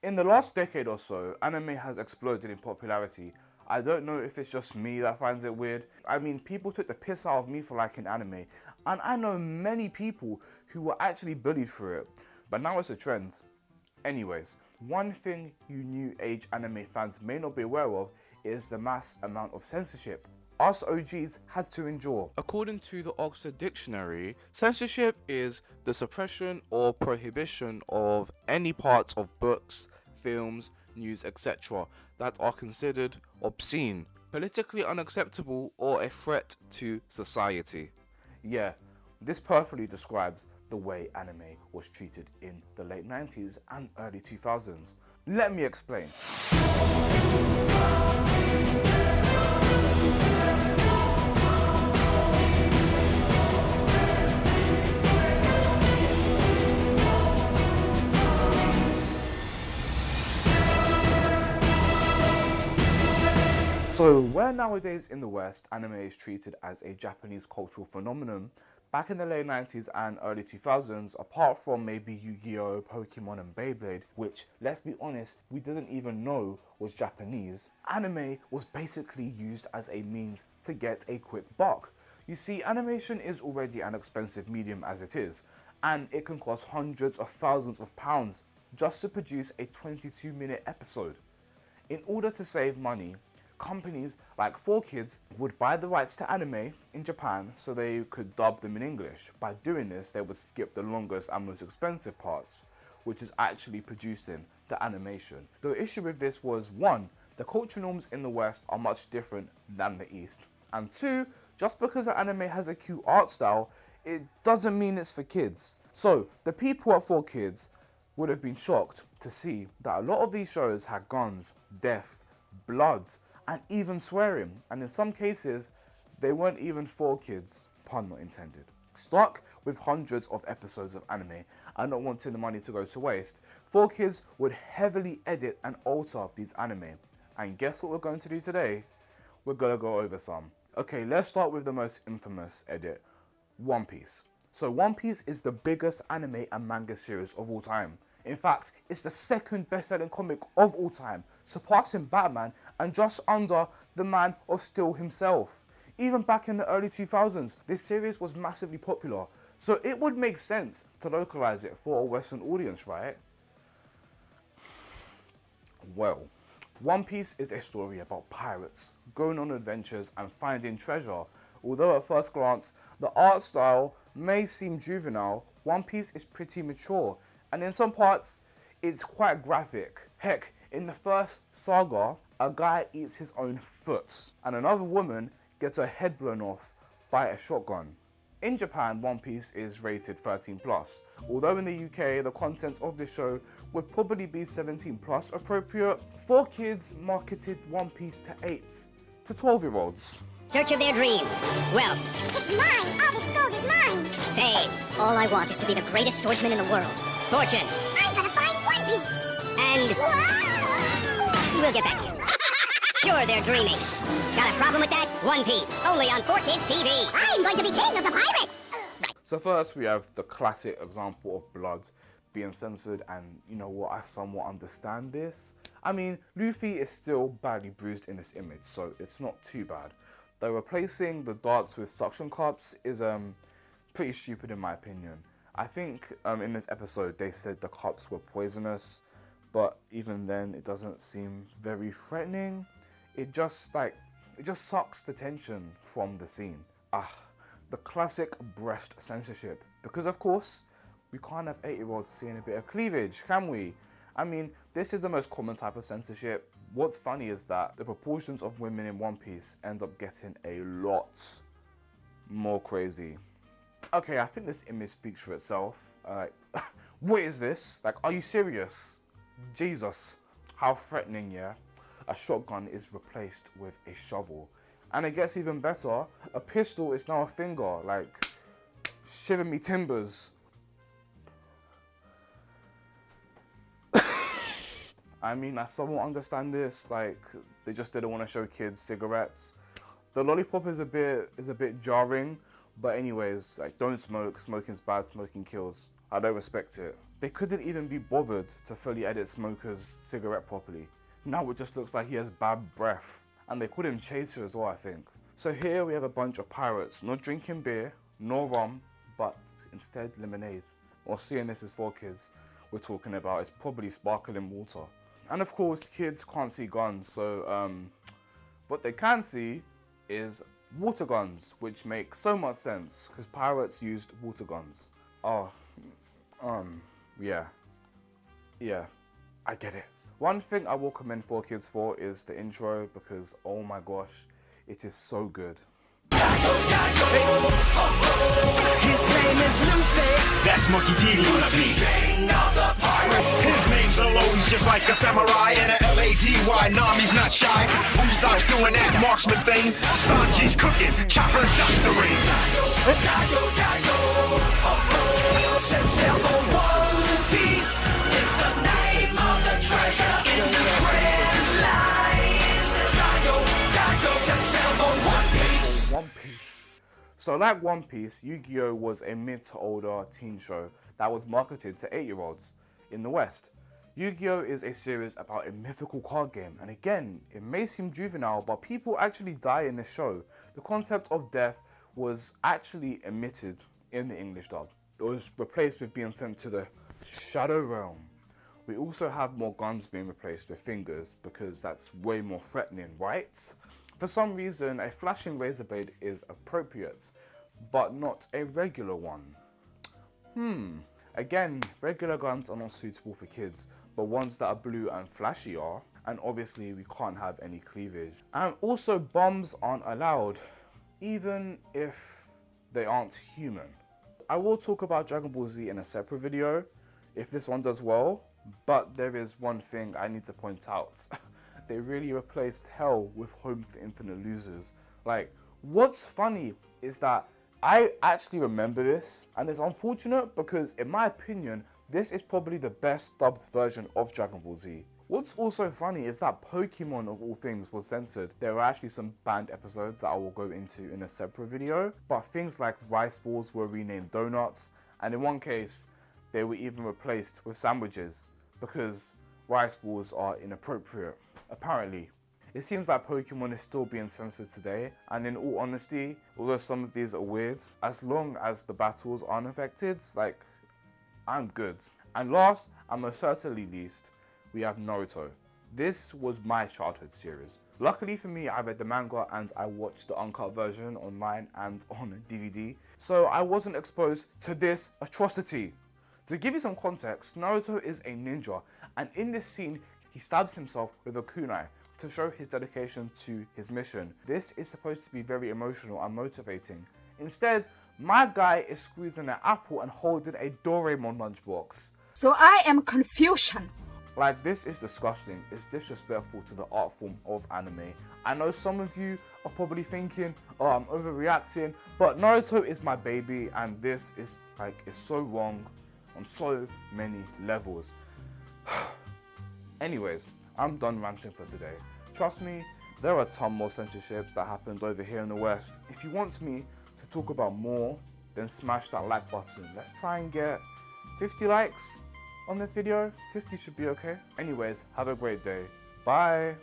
In the last decade or so, anime has exploded in popularity. I don't know if it's just me that finds it weird. I mean, people took the piss out of me for liking anime, and I know many people who were actually bullied for it, but now it's a trend. Anyways, one thing you new age anime fans may not be aware of is the mass amount of censorship us OGs had to endure. According to the Oxford Dictionary, censorship is the suppression or prohibition of any parts of books, films, news, etc. that are considered obscene, politically unacceptable, or a threat to society. Yeah, this perfectly describes the way anime was treated in the late 90s and early 2000s. Let me explain. So, where nowadays in the West, anime is treated as a Japanese cultural phenomenon, back in the late 90s and early 2000s, apart from maybe Yu-Gi-Oh!, Pokemon and Beyblade, which, let's be honest, we didn't even know was Japanese, anime was basically used as a means to get a quick buck. You see, animation is already an expensive medium as it is, and it can cost hundreds of thousands of pounds just to produce a 22-minute episode. In order to save money, companies like 4Kids would buy the rights to anime in Japan so they could dub them in English. By doing this, they would skip the longest and most expensive parts, which is actually producing the animation. The issue with this was, 1, the culture norms in the West are much different than the East, and 2, just because an anime has a cute art style, it doesn't mean it's for kids. So, the people at 4Kids would have been shocked to see that a lot of these shows had guns, death, blood, and even swearing, and in some cases, they weren't even for kids, pun not intended. Stuck with hundreds of episodes of anime and not wanting the money to go to waste, 4Kids would heavily edit and alter these anime. And guess what we're going to do today? We're gonna go over some. Okay, let's start with the most infamous edit, One Piece. So One Piece is the biggest anime and manga series of all time. In fact, it's the second best-selling comic of all time, surpassing Batman and just under the Man of Steel himself. Even back in the early 2000s, this series was massively popular, so it would make sense to localize it for a Western audience, right? Well, One Piece is a story about pirates going on adventures and finding treasure. Although at first glance, the art style may seem juvenile, One Piece is pretty mature, and in some parts, it's quite graphic. Heck, in the first saga, a guy eats his own foot, and another woman gets her head blown off by a shotgun. In Japan, One Piece is rated 13+, although in the UK, the content of this show would probably be 17+ appropriate. 4Kids marketed One Piece to 8 to 12-year-olds. Search of their dreams. Wealth. It's mine! All this gold is mine! Fame. All I want is to be the greatest swordsman in the world. Fortune. I'm gonna find One Piece! And Whoa! we'll get back to you. Sure, they're dreaming. Got a problem with that? One Piece. Only on 4Kids TV. I'm going to be king of the pirates! Right. So first we have the classic example of blood being censored, and you know what, I somewhat understand this. I mean, Luffy is still badly bruised in this image, so it's not too bad. Though replacing the darts with suction cups is pretty stupid in my opinion. I think in this episode they said the cups were poisonous, but even then it doesn't seem very threatening. It just sucks the tension from the scene. The classic breast censorship. Because of course, we can't have 8-year-olds seeing a bit of cleavage, can we? I mean, this is the most common type of censorship. What's funny is that the proportions of women in One Piece end up getting a lot more crazy. Okay, I think this image speaks for itself. What is this? Like, are you serious? Jesus. How threatening, yeah? A shotgun is replaced with a shovel. And it gets even better. A pistol is now a finger. Like, shiver me timbers. I mean, I somewhat understand this. Like, they just didn't want to show kids cigarettes. The lollipop is a bit jarring. But anyways, like, don't smoke. Smoking's bad. Smoking kills. I don't respect it. They couldn't even be bothered to fully edit Smoker's cigarette properly. Now it just looks like he has bad breath. And they called him Chaser as well, I think. So here we have a bunch of pirates, not drinking beer, nor rum, but instead lemonade. Or seeing this is for kids, we're talking about it's probably sparkling water. And of course, kids can't see guns, so what they can see is water guns, which makes so much sense, because pirates used water guns. Oh, yeah, I get it. One thing I will commend 4Kids for is the intro, because oh my gosh, it is so good. His name is Luffy. That's Monkey D. Luffy. King of the pirate. His name's always just like a samurai and a L-A-D-Y. Nami's not shy. Usopp's doing that marksman thing. Sanji's cooking. Chopper's doctoring. Set sail for One Piece. It's the name of the treasure in the grand line. Set sail for One Piece. One Piece. So like One Piece, Yu-Gi-Oh! Was a mid to older teen show that was marketed to 8-year-olds in the West. Yu-Gi-Oh! Is a series about a mythical card game, and again, it may seem juvenile, but people actually die in this show. The concept of death was actually omitted in the English dub. It was replaced with being sent to the Shadow Realm. We also have more guns being replaced with fingers, because that's way more threatening, right? For some reason, a flashing razor blade is appropriate, but not a regular one. Again, regular guns are not suitable for kids, but ones that are blue and flashy are, and obviously we can't have any cleavage. And also bombs aren't allowed, even if they aren't human. I will talk about Dragon Ball Z in a separate video, if this one does well, but there is one thing I need to point out. They really replaced Hell with Home for Infinite Losers. Like, what's funny is that I actually remember this, and it's unfortunate because, in my opinion, this is probably the best dubbed version of Dragon Ball Z. What's also funny is that Pokemon, of all things, was censored. There were actually some banned episodes that I will go into in a separate video, but things like rice balls were renamed donuts, and in one case, they were even replaced with sandwiches because rice balls are inappropriate, apparently. It seems like Pokemon is still being censored today, and in all honesty, although some of these are weird, as long as the battles aren't affected, like, I'm good. And last, and most certainly least, we have Naruto. This was my childhood series. Luckily for me, I read the manga and I watched the uncut version online and on DVD, so I wasn't exposed to this atrocity. To give you some context, Naruto is a ninja, and in this scene, he stabs himself with a kunai to show his dedication to his mission. This is supposed to be very emotional and motivating. Instead, my guy is squeezing an apple and holding a Doraemon lunchbox. So I am confusion. Like, this is disgusting. It's disrespectful to the art form of anime. I know some of you are probably thinking, oh, I'm overreacting, but Naruto is my baby, and this is it's so wrong on so many levels. Anyways, I'm done ranting for today. Trust me, there are a ton more censorships that happened over here in the West. If you want me to talk about more, then smash that like button. Let's try and get 50 likes on this video. 50 should be okay. Anyways, have a great day. Bye.